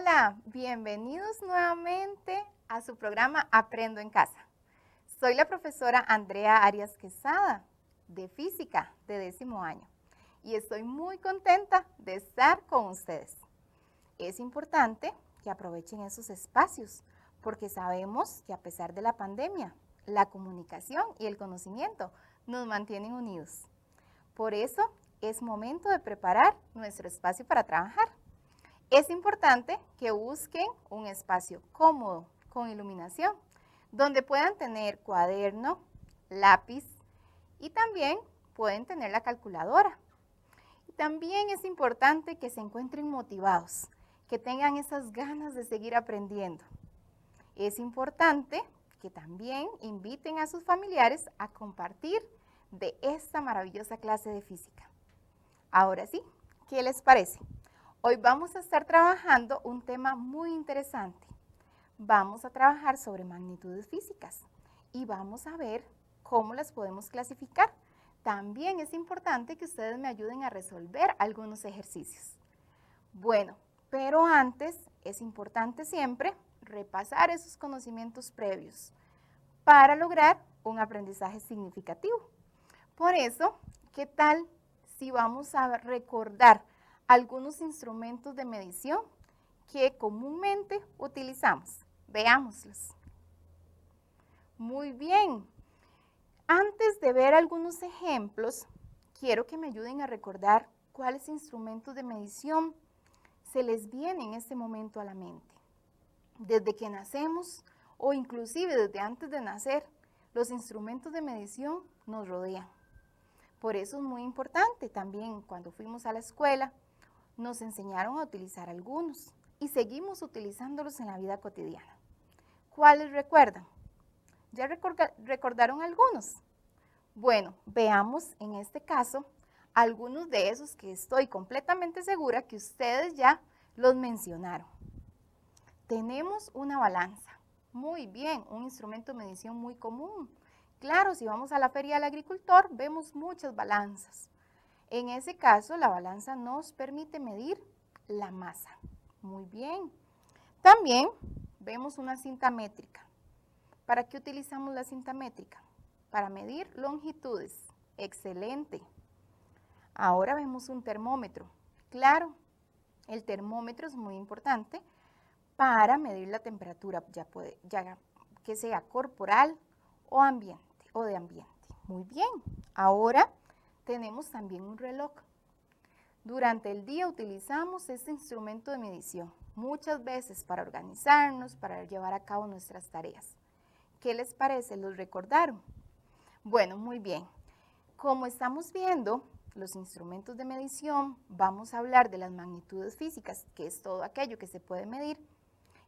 Hola, bienvenidos nuevamente a su programa Aprendo en Casa. Soy la profesora Andrea Arias Quesada, de Física, de 10º año, y estoy muy contenta de estar con ustedes. Es importante que aprovechen esos espacios, porque sabemos que a pesar de la pandemia, la comunicación y el conocimiento nos mantienen unidos. Por eso, es momento de preparar nuestro espacio para trabajar. Es importante que busquen un espacio cómodo, con iluminación, donde puedan tener cuaderno, lápiz y también pueden tener la calculadora. Y también es importante que se encuentren motivados, que tengan esas ganas de seguir aprendiendo. Es importante que también inviten a sus familiares a compartir de esta maravillosa clase de física. Ahora sí, ¿qué les parece? Hoy vamos a estar trabajando un tema muy interesante. Vamos a trabajar sobre magnitudes físicas y vamos a ver cómo las podemos clasificar. También es importante que ustedes me ayuden a resolver algunos ejercicios. Bueno, pero antes es importante siempre repasar esos conocimientos previos para lograr un aprendizaje significativo. Por eso, ¿qué tal si vamos a recordar algunos instrumentos de medición que comúnmente utilizamos? Veámoslos. Muy bien. Antes de ver algunos ejemplos, quiero que me ayuden a recordar cuáles instrumentos de medición se les viene en este momento a la mente. Desde que nacemos o inclusive desde antes de nacer, los instrumentos de medición nos rodean. Por eso es muy importante también cuando fuimos a la escuela, nos enseñaron a utilizar algunos y seguimos utilizándolos en la vida cotidiana. ¿Cuáles recuerdan? ¿Ya recordaron algunos? Bueno, veamos en este caso algunos de esos que estoy completamente segura que ustedes ya los mencionaron. Tenemos una balanza. Muy bien, un instrumento de medición muy común. Claro, si vamos a la feria del agricultor, vemos muchas balanzas. En ese caso, la balanza nos permite medir la masa. Muy bien. También vemos una cinta métrica. ¿Para qué utilizamos la cinta métrica? Para medir longitudes. Excelente. Ahora vemos un termómetro. Claro, el termómetro es muy importante para medir la temperatura, ya que sea corporal o ambiente o de ambiente. Muy bien. Ahora tenemos también un reloj. Durante el día utilizamos este instrumento de medición, muchas veces para organizarnos, para llevar a cabo nuestras tareas. ¿Qué les parece? ¿Los recordaron? Bueno, muy bien. Como estamos viendo los instrumentos de medición, vamos a hablar de las magnitudes físicas, que es todo aquello que se puede medir.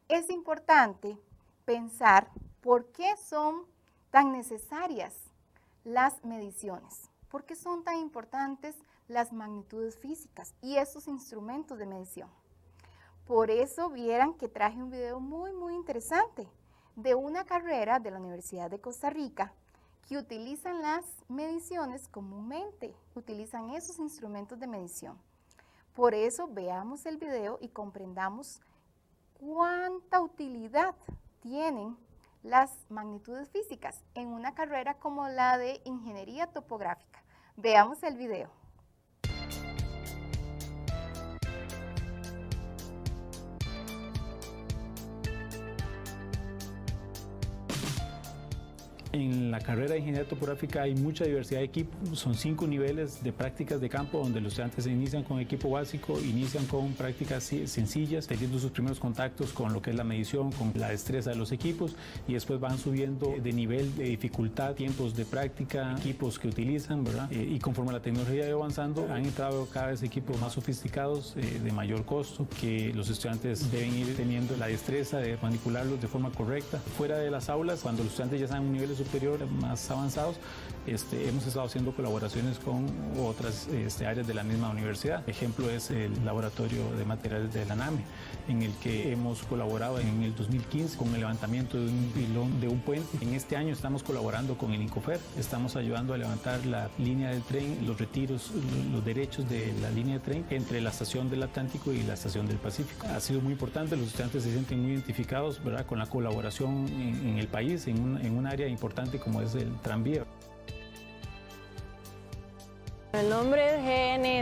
Es importante pensar por qué son tan necesarias las mediciones. ¿Por qué son tan importantes las magnitudes físicas y esos instrumentos de medición? Por eso vieran que traje un video muy interesante de una carrera de la Universidad de Costa Rica que utilizan las mediciones comúnmente, utilizan esos instrumentos de medición. Por eso veamos el video y comprendamos cuánta utilidad tienen las magnitudes físicas en una carrera como la de Ingeniería Topográfica. Veamos el video. En la carrera de Ingeniería Topográfica hay mucha diversidad de equipos, son 5 niveles de prácticas de campo donde los estudiantes se inician con equipo básico, inician con prácticas sencillas, teniendo sus primeros contactos con lo que es la medición, con la destreza de los equipos y después van subiendo de nivel de dificultad, tiempos de práctica, equipos que utilizan, ¿verdad? Y conforme la tecnología va avanzando, han entrado cada vez equipos más sofisticados, de mayor costo, que los estudiantes deben ir teniendo la destreza de manipularlos de forma correcta. Fuera de las aulas, cuando los estudiantes ya están en un nivel de superior más avanzados, hemos estado haciendo colaboraciones con otras áreas de la misma universidad. Ejemplo es el Laboratorio de Materiales de la NAME, en el que hemos colaborado en el 2015 con el levantamiento de un pilón de un puente. En este año estamos colaborando con el INCOFER, estamos ayudando a levantar la línea del tren, los retiros, los derechos de la línea de tren entre la estación del Atlántico y la estación del Pacífico. Ha sido muy importante, los estudiantes se sienten muy identificados, ¿verdad?, con la colaboración en el país, en un área importante como es el tranvía. El nombre es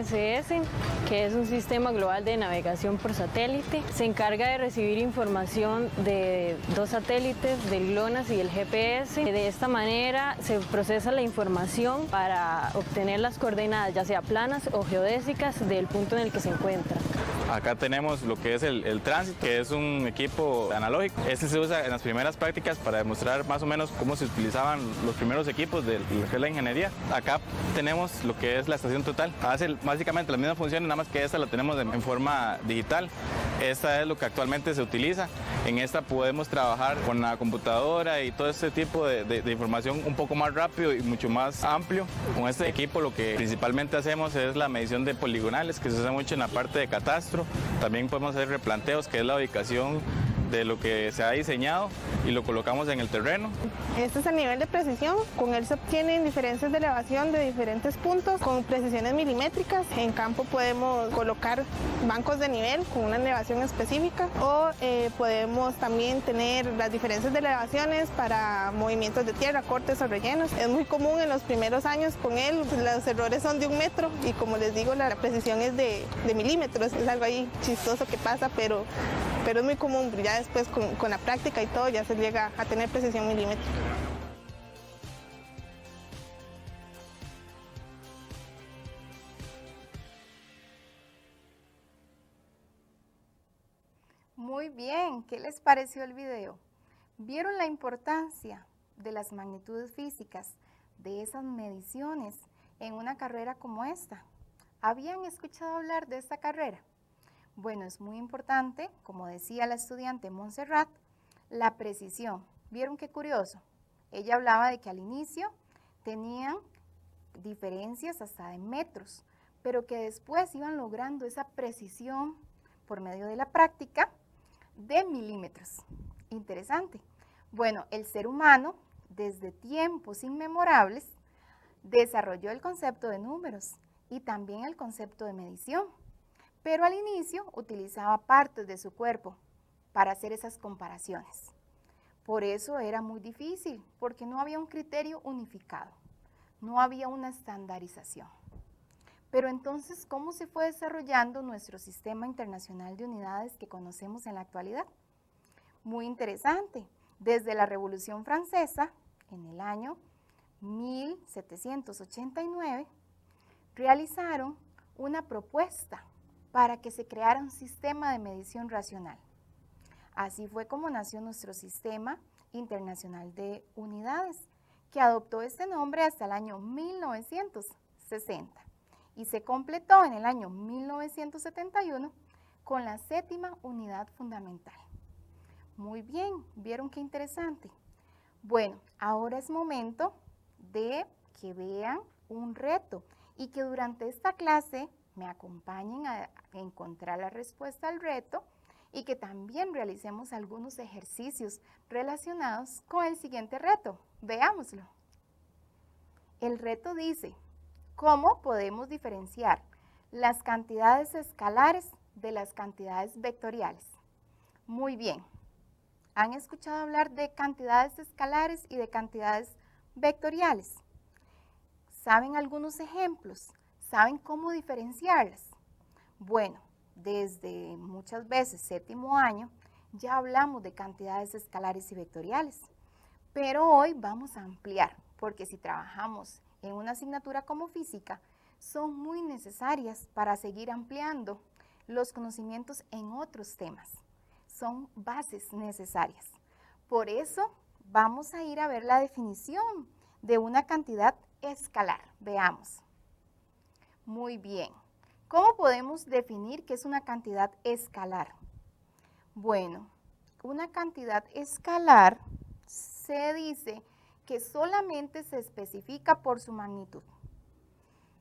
GNSS, que es un sistema global de navegación por satélite. Se encarga de recibir información de 2 satélites, del GLONASS y el GPS. De esta manera se procesa la información para obtener las coordenadas, ya sea planas o geodésicas, del punto en el que se encuentra. Acá tenemos lo que es el tránsito, que es un equipo analógico. Este se usa en las primeras prácticas para demostrar más o menos cómo se utilizaban los primeros equipos de lo que es la ingeniería. Acá tenemos lo que es la estación total. Hace básicamente las mismas funciones, nada más que esta la tenemos en forma digital. Esta es lo que actualmente se utiliza. En esta podemos trabajar con la computadora y todo este tipo de información un poco más rápido y mucho más amplio. Con este equipo lo que principalmente hacemos es la medición de poligonales, que se usa mucho en la parte de catastro. También podemos hacer replanteos, que es la ubicación de lo que se ha diseñado, y lo colocamos en el terreno. Este es el nivel de precisión. Con él se obtienen diferencias de elevación de diferentes puntos con precisiones milimétricas. En campo podemos colocar bancos de nivel con una elevación específica, o podemos también tener las diferencias de elevaciones para movimientos de tierra, cortes o rellenos. Es muy común en los primeros años con él, los errores son de 1 metro y, como les digo, la precisión es de milímetros. Es algo ahí chistoso que pasa, pero es muy común. Ya después con la práctica y todo ya se llega a tener precisión milimétrica. Muy bien, ¿qué les pareció el video? ¿Vieron la importancia de las magnitudes físicas, de esas mediciones en una carrera como esta? ¿Habían escuchado hablar de esta carrera? Bueno, es muy importante, como decía la estudiante Montserrat, la precisión. ¿Vieron qué curioso? Ella hablaba de que al inicio tenían diferencias hasta de metros, pero que después iban logrando esa precisión por medio de la práctica de milímetros. Interesante. Bueno, el ser humano, desde tiempos inmemorables, desarrolló el concepto de números y también el concepto de medición. Pero al inicio utilizaba partes de su cuerpo para hacer esas comparaciones. Por eso era muy difícil, porque no había un criterio unificado, no había una estandarización. Pero entonces, ¿cómo se fue desarrollando nuestro sistema internacional de unidades que conocemos en la actualidad? Muy interesante. Desde la Revolución Francesa, en el año 1789, realizaron una propuesta para que se creara un sistema de medición racional. Así fue como nació nuestro Sistema Internacional de Unidades, que adoptó este nombre hasta el año 1960 y se completó en el año 1971 con la 7ª unidad fundamental. Muy bien, ¿vieron qué interesante? Bueno, ahora es momento de que vean un reto y que durante esta clase me acompañen a encontrar la respuesta al reto y que también realicemos algunos ejercicios relacionados con el siguiente reto. Veámoslo. El reto dice, ¿cómo podemos diferenciar las cantidades escalares de las cantidades vectoriales? Muy bien. ¿Han escuchado hablar de cantidades escalares y de cantidades vectoriales? ¿Saben algunos ejemplos? ¿Saben cómo diferenciarlas? Bueno, desde muchas veces 7º año ya hablamos de cantidades escalares y vectoriales, pero hoy vamos a ampliar, porque si trabajamos en una asignatura como física, son muy necesarias para seguir ampliando los conocimientos en otros temas. Son bases necesarias. Por eso vamos a ir a ver la definición de una cantidad escalar. Veamos. Muy bien. ¿Cómo podemos definir qué es una cantidad escalar? Bueno, una cantidad escalar se dice que solamente se especifica por su magnitud.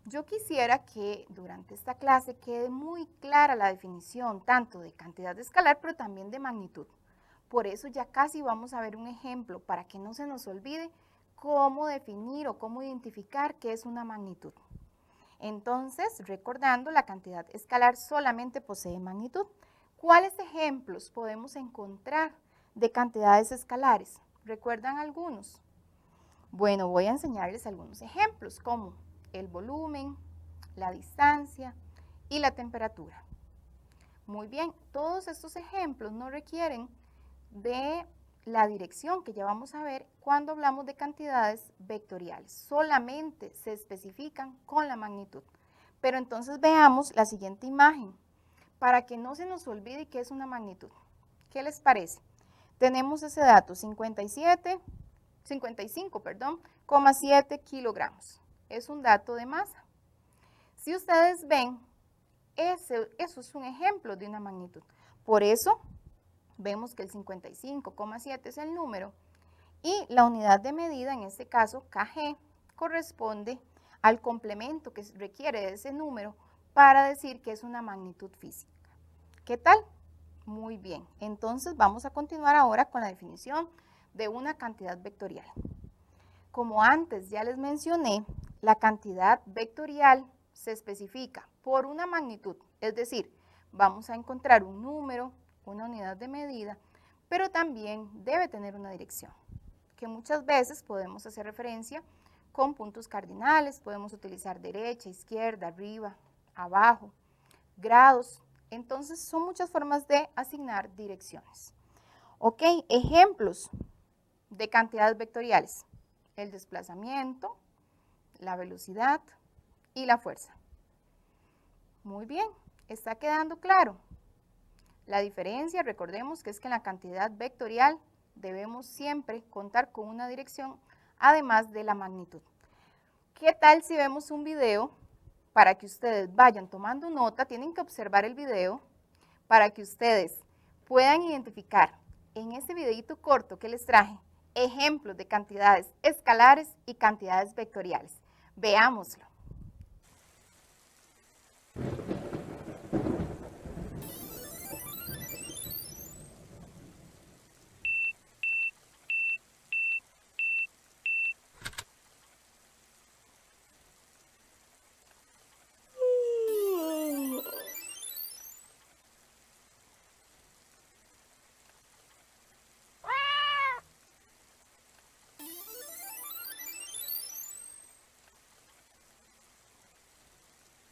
Yo quisiera que durante esta clase quede muy clara la definición tanto de cantidad escalar, pero también de magnitud. Por eso ya casi vamos a ver un ejemplo para que no se nos olvide cómo definir o cómo identificar qué es una magnitud. Entonces, recordando, la cantidad escalar solamente posee magnitud. ¿Cuáles ejemplos podemos encontrar de cantidades escalares? ¿Recuerdan algunos? Bueno, voy a enseñarles algunos ejemplos como el volumen, la distancia y la temperatura. Muy bien, todos estos ejemplos no requieren de la dirección que ya vamos a ver cuando hablamos de cantidades vectoriales. Solamente se especifican con la magnitud. Pero entonces veamos la siguiente imagen para que no se nos olvide qué es una magnitud. ¿Qué les parece? Tenemos ese dato, 55,7 kilogramos. Es un dato de masa. Si ustedes ven, eso es un ejemplo de una magnitud. Por eso, vemos que el 55,7 es el número y la unidad de medida, en este caso kg, corresponde al complemento que requiere de ese número para decir que es una magnitud física. ¿Qué tal? Muy bien. Entonces vamos a continuar ahora con la definición de una cantidad vectorial. Como antes ya les mencioné, la cantidad vectorial se especifica por una magnitud, es decir, vamos a encontrar un número, una unidad de medida, pero también debe tener una dirección, que muchas veces podemos hacer referencia con puntos cardinales, podemos utilizar derecha, izquierda, arriba, abajo, grados. Entonces son muchas formas de asignar direcciones. Ok, ejemplos de cantidades vectoriales: el desplazamiento, la velocidad y la fuerza. Muy bien, ¿está quedando claro? La diferencia, recordemos que es que en la cantidad vectorial debemos siempre contar con una dirección, además de la magnitud. ¿Qué tal si vemos un video? Para que ustedes vayan tomando nota, tienen que observar el video para que ustedes puedan identificar en este videito corto que les traje ejemplos de cantidades escalares y cantidades vectoriales. Veámoslo.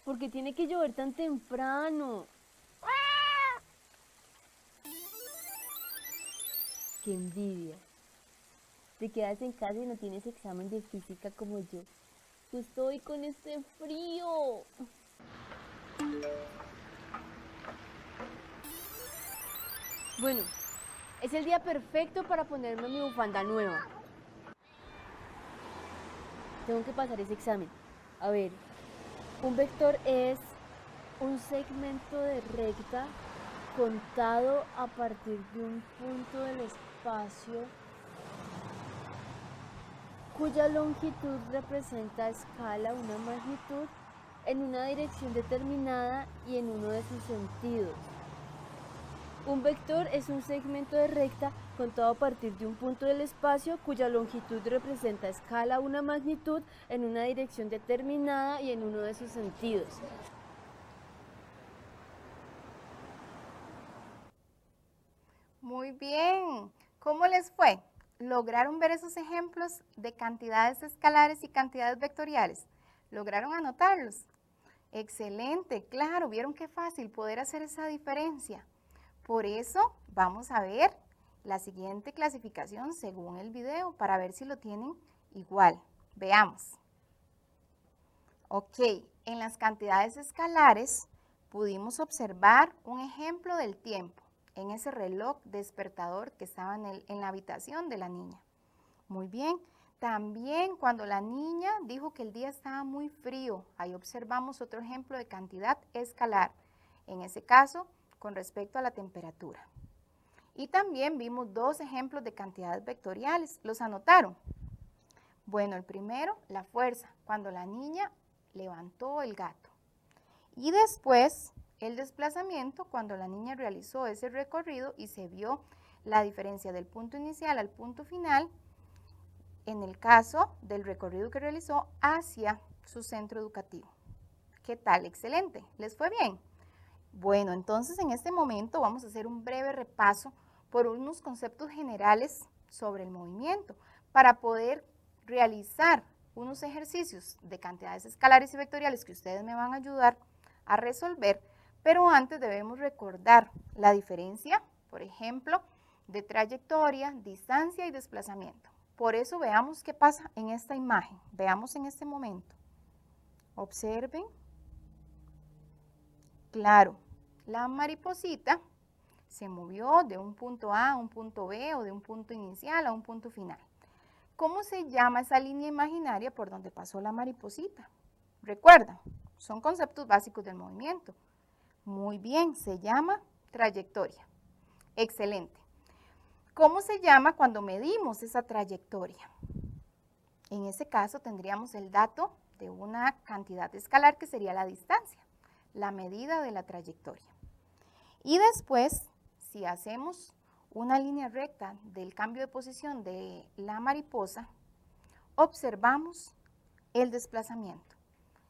¿Por qué tiene que llover tan temprano? ¡Qué envidia! Te quedas en casa y no tienes examen de física como yo. Justo hoy con este frío. Bueno, es el día perfecto para ponerme mi bufanda nueva. Tengo que pasar ese examen. A ver, un vector es un segmento de recta contado a partir de un punto del espacio cuya longitud representa a escala una magnitud en una dirección determinada y en uno de sus sentidos. Un vector es un segmento de recta contado a partir de un punto del espacio cuya longitud representa a escala una magnitud en una dirección determinada y en uno de sus sentidos. Muy bien. ¿Cómo les fue? ¿Lograron ver esos ejemplos de cantidades escalares y cantidades vectoriales? ¿Lograron anotarlos? Excelente, claro, vieron qué fácil poder hacer esa diferencia. Por eso vamos a ver la siguiente clasificación según el video para ver si lo tienen igual. Veamos. Ok, en las cantidades escalares pudimos observar un ejemplo del tiempo en ese reloj despertador que estaba en la habitación de la niña. Muy bien, también cuando la niña dijo que el día estaba muy frío, ahí observamos otro ejemplo de cantidad escalar, en ese caso con respecto a la temperatura. Y también vimos dos ejemplos de cantidades vectoriales, ¿los anotaron? Bueno, el primero, la fuerza, cuando la niña levantó el gato. Y después, el desplazamiento, cuando la niña realizó ese recorrido y se vio la diferencia del punto inicial al punto final, en el caso del recorrido que realizó hacia su centro educativo. ¿Qué tal? Excelente. ¿Les fue bien? Bueno, entonces en este momento vamos a hacer un breve repaso por unos conceptos generales sobre el movimiento para poder realizar unos ejercicios de cantidades escalares y vectoriales que ustedes me van a ayudar a resolver, pero antes debemos recordar la diferencia, por ejemplo, de trayectoria, distancia y desplazamiento. Por eso veamos qué pasa en esta imagen, veamos en este momento. Observen. Claro, la mariposita se movió de un punto A a un punto B o de un punto inicial a un punto final. ¿Cómo se llama esa línea imaginaria por donde pasó la mariposita? Recuerda, son conceptos básicos del movimiento. Muy bien, se llama trayectoria. Excelente. ¿Cómo se llama cuando medimos esa trayectoria? En ese caso tendríamos el dato de una cantidad escalar que sería la distancia, la medida de la trayectoria. Y después, si hacemos una línea recta del cambio de posición de la mariposa, observamos el desplazamiento.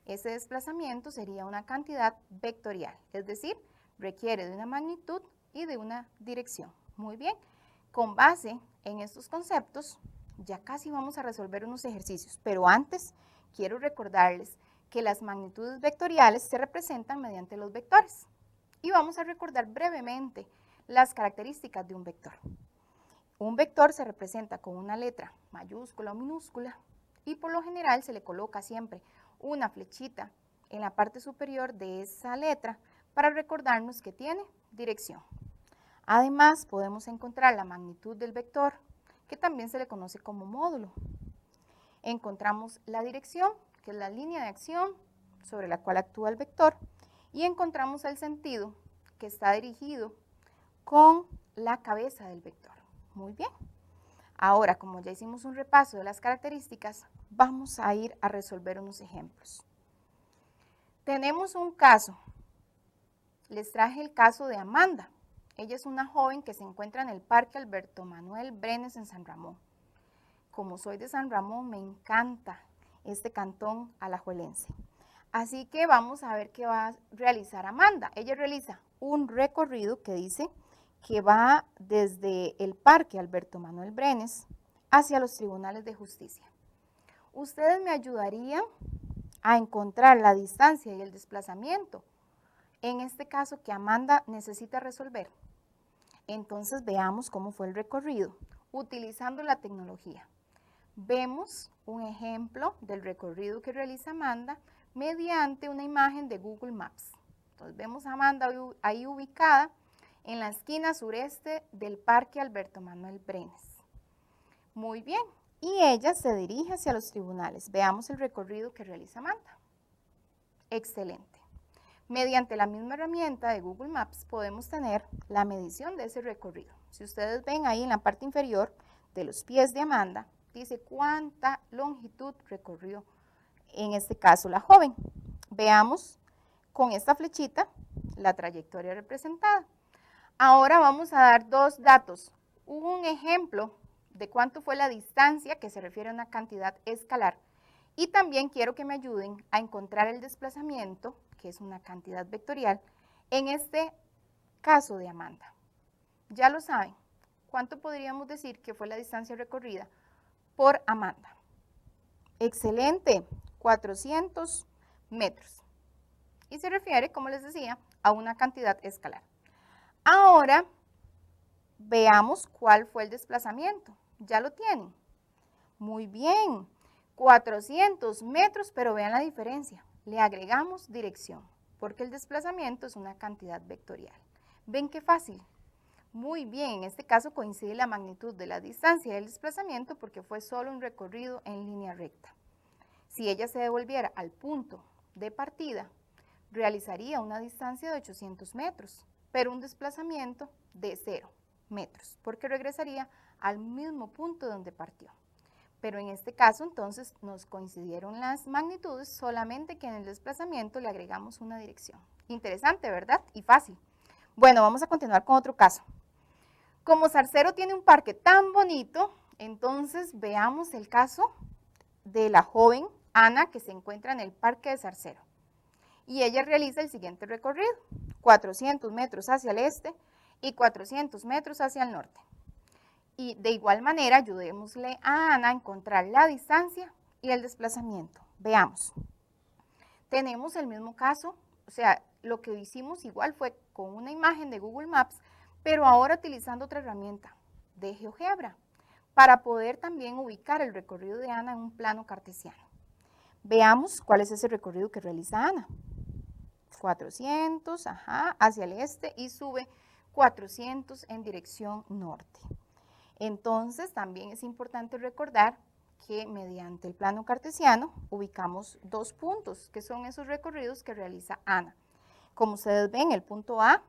Ese desplazamiento sería una cantidad vectorial, es decir, requiere de una magnitud y de una dirección. Muy bien, con base en estos conceptos, ya casi vamos a resolver unos ejercicios, pero antes quiero recordarles que las magnitudes vectoriales se representan mediante los vectores. Y vamos a recordar brevemente las características de un vector. Un vector se representa con una letra mayúscula o minúscula y por lo general se le coloca siempre una flechita en la parte superior de esa letra para recordarnos que tiene dirección. Además, podemos encontrar la magnitud del vector, que también se le conoce como módulo. Encontramos la dirección, que es la línea de acción sobre la cual actúa el vector, y encontramos el sentido, que está dirigido con la cabeza del vector. Muy bien. Ahora, como ya hicimos un repaso de las características, vamos a ir a resolver unos ejemplos. Tenemos un caso. Les traje el caso de Amanda. Ella es una joven que se encuentra en el Parque Alberto Manuel Brenes en San Ramón. Como soy de San Ramón, me encanta este cantón alajuelense. Así que vamos a ver qué va a realizar Amanda. Ella realiza un recorrido que dice que va desde el Parque Alberto Manuel Brenes hacia los tribunales de justicia. Ustedes me ayudarían a encontrar la distancia y el desplazamiento, en este caso que Amanda necesita resolver. Entonces veamos cómo fue el recorrido, utilizando la tecnología. Vemos un ejemplo del recorrido que realiza Amanda mediante una imagen de Google Maps. Entonces vemos a Amanda ahí ubicada en la esquina sureste del Parque Alberto Manuel Brenes. Muy bien, y ella se dirige hacia los tribunales. Veamos el recorrido que realiza Amanda. Excelente. Mediante la misma herramienta de Google Maps podemos tener la medición de ese recorrido. Si ustedes ven ahí en la parte inferior de los pies de Amanda, dice cuánta longitud recorrió, en este caso la joven. Veamos con esta flechita la trayectoria representada. Ahora vamos a dar dos datos. Un ejemplo de cuánto fue la distancia, que se refiere a una cantidad escalar, y también quiero que me ayuden a encontrar el desplazamiento, que es una cantidad vectorial, en este caso de Amanda. Ya lo saben, ¿cuánto podríamos decir que fue la distancia recorrida por Amanda? Excelente, 400 metros. Y se refiere, como les decía, a una cantidad escalar. Ahora, veamos cuál fue el desplazamiento. ¿Ya lo tienen? Muy bien, 400 metros, pero vean la diferencia. Le agregamos dirección, porque el desplazamiento es una cantidad vectorial. ¿Ven qué fácil? Muy bien, en este caso coincide la magnitud de la distancia y el desplazamiento porque fue solo un recorrido en línea recta. Si ella se devolviera al punto de partida, realizaría una distancia de 800 metros, pero un desplazamiento de 0 metros, porque regresaría al mismo punto donde partió. pero en este caso entonces nos coincidieron las magnitudes, solamente que en el desplazamiento le agregamos una dirección. Interesante, ¿verdad? Y fácil. Bueno, vamos a continuar con otro caso. Como Zarcero tiene un parque tan bonito, entonces veamos el caso de la joven Ana que se encuentra en el parque de Zarcero. Y ella realiza el siguiente recorrido, 400 metros hacia el este y 400 metros hacia el norte. Y de igual manera ayudémosle a Ana a encontrar la distancia y el desplazamiento. Veamos. Tenemos el mismo caso, o sea, lo que hicimos igual fue con una imagen de Google Maps, pero ahora utilizando otra herramienta de GeoGebra para poder también ubicar el recorrido de Ana en un plano cartesiano. Veamos cuál es ese recorrido que realiza Ana. 400, hacia el este y sube 400 en dirección norte. Entonces, también es importante recordar que mediante el plano cartesiano ubicamos dos puntos, que son esos recorridos que realiza Ana. Como ustedes ven, el punto A,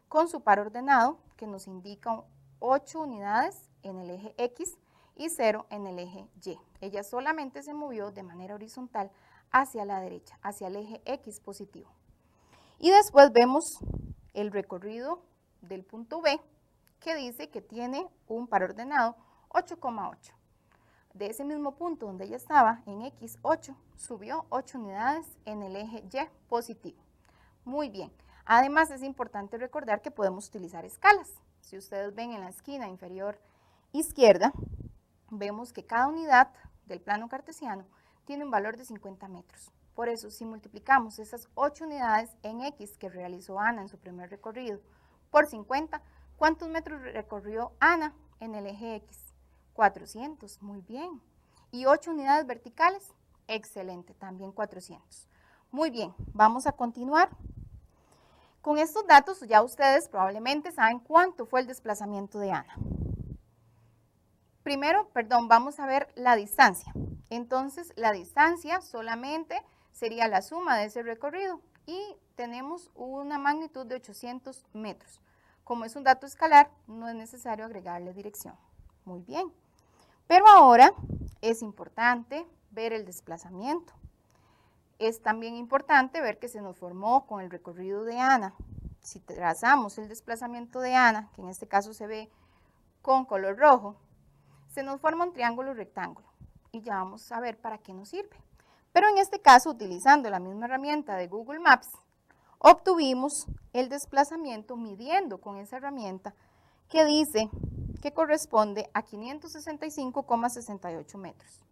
con su par ordenado, que nos indica 8 unidades en el eje X y 0 en el eje Y. Ella solamente se movió de manera horizontal hacia la derecha, hacia el eje X positivo. Y después vemos el recorrido del punto B, que dice que tiene un par ordenado 8,8. De ese mismo punto donde ella estaba, en X8, subió 8 unidades en el eje Y positivo. Muy bien. Además, es importante recordar que podemos utilizar escalas. Si ustedes ven en la esquina inferior izquierda, vemos que cada unidad del plano cartesiano tiene un valor de 50 metros. Por eso, si multiplicamos esas 8 unidades en X que realizó Ana en su primer recorrido por 50, ¿cuántos metros recorrió Ana en el eje X? 400, muy bien. ¿Y 8 unidades verticales? Excelente, también 400. Muy bien, vamos a continuar. Con estos datos ya ustedes probablemente saben cuánto fue el desplazamiento de Ana. Primero, vamos a ver la distancia. Entonces, la distancia solamente sería la suma de ese recorrido y tenemos una magnitud de 800 metros. Como es un dato escalar, no es necesario agregarle dirección. Muy bien. Pero ahora es importante ver el desplazamiento. Es también importante ver que se nos formó con el recorrido de Ana. Si trazamos el desplazamiento de Ana, que en este caso se ve con color rojo, se nos forma un triángulo rectángulo. Y ya vamos a ver para qué nos sirve. Pero en este caso, utilizando la misma herramienta de Google Maps, obtuvimos el desplazamiento midiendo con esa herramienta que dice que corresponde a 565,68 metros.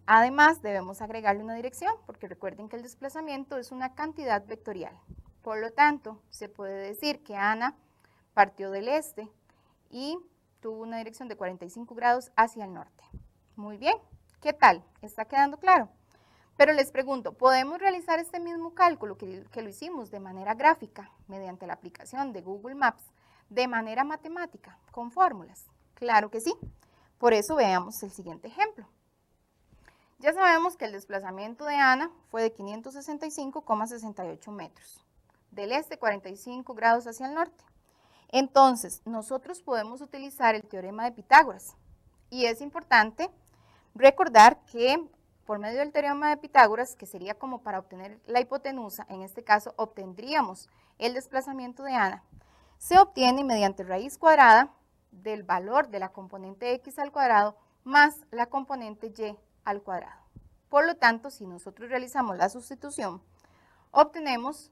Además, debemos agregarle una dirección, porque recuerden que el desplazamiento es una cantidad vectorial. Por lo tanto, se puede decir que Ana partió del este y tuvo una dirección de 45 grados hacia el norte. Muy bien, ¿qué tal? ¿Está quedando claro? Pero les pregunto, ¿podemos realizar este mismo cálculo que lo hicimos de manera gráfica mediante la aplicación de Google Maps de manera matemática, con fórmulas? Claro que sí. Por eso veamos el siguiente ejemplo. Ya sabemos que el desplazamiento de Ana fue de 565,68 metros. Del este, 45 grados hacia el norte. Entonces, nosotros podemos utilizar el teorema de Pitágoras. Y es importante recordar que por medio del teorema de Pitágoras, que sería como para obtener la hipotenusa, en este caso obtendríamos el desplazamiento de Ana, se obtiene mediante raíz cuadrada del valor de la componente x al cuadrado más la componente y al cuadrado. Por lo tanto, si nosotros realizamos la sustitución, obtenemos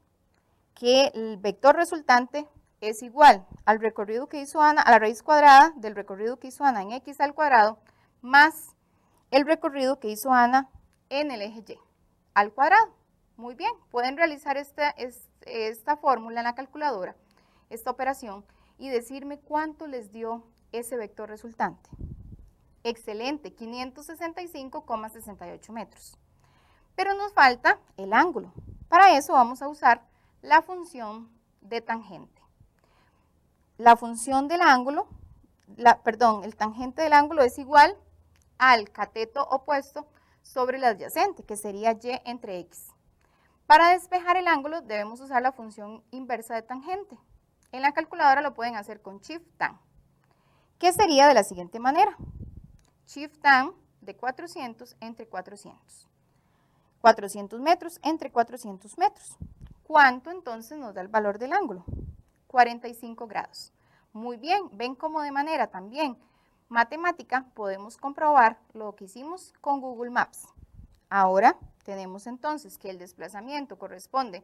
que el vector resultante es igual al recorrido que hizo Ana, a la raíz cuadrada del recorrido que hizo Ana en x al cuadrado, más el recorrido que hizo Ana en el eje Y al cuadrado. Muy bien, pueden realizar esta fórmula en la calculadora, esta operación, y decirme cuánto les dio ese vector resultante. Excelente, 565,68 metros. Pero nos falta el ángulo. Para eso vamos a usar la función de tangente. La función del ángulo, el tangente del ángulo es igual al cateto opuesto sobre el adyacente, que sería y entre x. Para despejar el ángulo debemos usar la función inversa de tangente. En la calculadora lo pueden hacer con Shift Tan, que sería de la siguiente manera. shift down de 400 entre 400. 400 metros entre 400 metros. ¿Cuánto entonces nos da el valor del ángulo? 45 grados. Muy bien, ven cómo de manera también matemática podemos comprobar lo que hicimos con Google Maps. Ahora tenemos entonces que el desplazamiento corresponde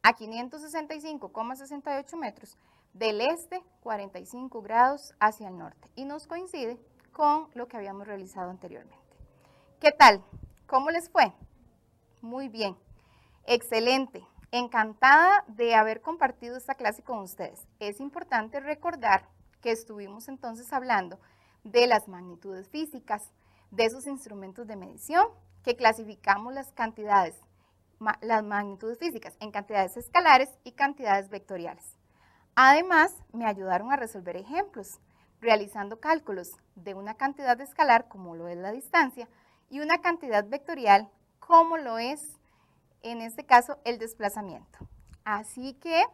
a 565,68 metros del este, 45 grados hacia el norte, y nos coincide con lo que habíamos realizado anteriormente. ¿Qué tal? ¿Cómo les fue? Muy bien, excelente, encantada de haber compartido esta clase con ustedes. Es importante recordar que estuvimos entonces hablando de las magnitudes físicas, de esos instrumentos de medición, que clasificamos las cantidades, las magnitudes físicas en cantidades escalares y cantidades vectoriales. Además, me ayudaron a resolver ejemplos, realizando cálculos de una cantidad escalar, como lo es la distancia, y una cantidad vectorial, como lo es, en este caso, el desplazamiento. Así que,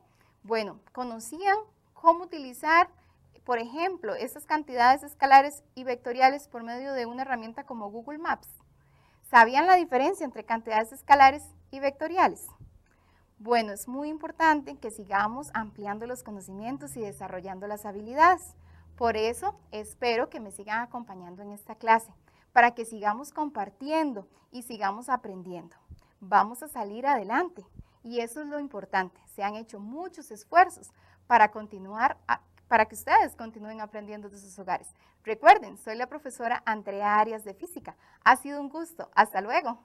bueno, conocían cómo utilizar, por ejemplo, estas cantidades escalares y vectoriales por medio de una herramienta como Google Maps. ¿Sabían la diferencia entre cantidades escalares y vectoriales? Bueno, es muy importante que sigamos ampliando los conocimientos y desarrollando las habilidades. Por eso, espero que me sigan acompañando en esta clase, para que sigamos compartiendo y sigamos aprendiendo. Vamos a salir adelante y eso es lo importante. Se han hecho muchos esfuerzos para que ustedes continúen aprendiendo de sus hogares. Recuerden, soy la profesora Andrea Arias de Física. Ha sido un gusto. Hasta luego.